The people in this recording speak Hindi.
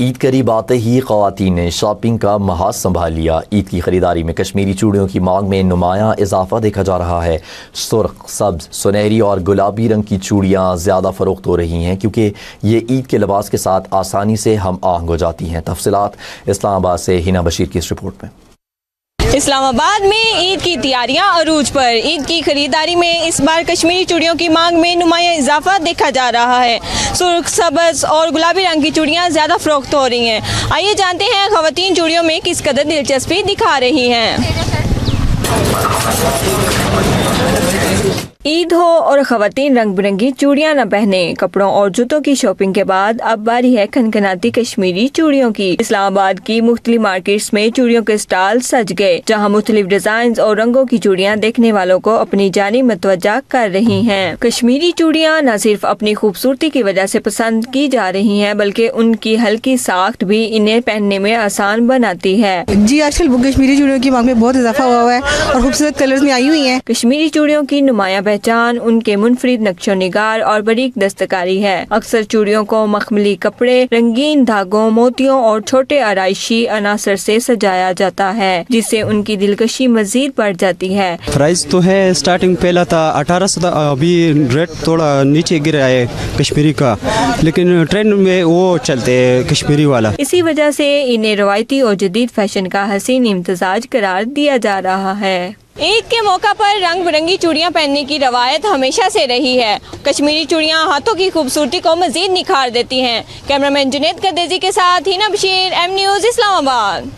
ईद करीब आते ही ख़वातीन ने शॉपिंग का महाज संभाल लिया। ईद की ख़रीदारी में कश्मीरी चूड़ियों की मांग में नुमायां इजाफा देखा जा रहा है। सुर्ख, सब्ज़, सुनहरी और गुलाबी रंग की चूड़ियां ज़्यादा फ़रोख्त हो रही हैं क्योंकि ये ईद के लिबास के साथ आसानी से हम आहंग हो जाती हैं। तफसीलात इस्लामाबाद से हिना बशीर की इस रिपोर्ट में। इस्लामाबाद में ईद की तैयारियां अरूज पर। ईद की खरीदारी में इस बार कश्मीरी चूड़ियों की मांग में नुमायां इजाफा देखा जा रहा है। सुर्ख, सब्ज़ और गुलाबी रंग की चूड़ियां ज़्यादा फ़रोख्त हो रही हैं। आइए जानते हैं ख़वातीन चूड़ियों में किस कदर दिलचस्पी दिखा रही हैं। ईद हो और ख़वातीन रंग बिरंगी चूड़ियां न पहने। कपड़ों और जूतों की शॉपिंग के बाद अब बारी है खनखनाती कश्मीरी चूड़ियों की। इस्लामाबाद की मुख्तलिफ मार्केट्स में चूड़ियों के स्टॉल सज गए, जहां मुख्तलिफ डिजाइन और रंगों की चूड़ियां देखने वालों को अपनी जानिब मुतवज्जा कर रही हैं। कश्मीरी चूड़ियां न सिर्फ अपनी खूबसूरती की वजह से पसंद की जा रही हैं, बल्कि उनकी हल्की साख्त भी इन्हें पहनने में आसान बनाती है। जी, आजकल कश्मीरी चूड़ियों की मांग में बहुत इजाफा हुआ है और खूबसूरत कलर्स में आई हुई है। कश्मीरी चूड़ियों की नुमायां पहचान उनके मुनफरिद नक्शो निगार और बारीक दस्तकारी है। अक्सर चूड़ियों को मखमली कपड़े, रंगीन धागों, मोतियों और छोटे आराइशी अनासर से सजाया जाता है, जिससे उनकी दिलकशी मजीद बढ़ जाती है। प्राइस तो है, स्टार्टिंग पहला था 1800 था, अभी रेट थोड़ा नीचे गिरा है कश्मीरी का, लेकिन ट्रेंड में वो चलते है कश्मीरी वाला। इसी वजह से इन्हें रवायती और जदीद फैशन का हसीन इम्तजाज करार दिया जा रहा है। ईद के मौका पर रंग बिरंगी चूड़ियां पहनने की रवायत हमेशा से रही है। कश्मीरी चूड़ियां हाथों की खूबसूरती को मजीद निखार देती हैं। कैमरामैन जुनेद कर्देजी के साथ हिना बशीर, एम न्यूज़, इस्लामाबाद।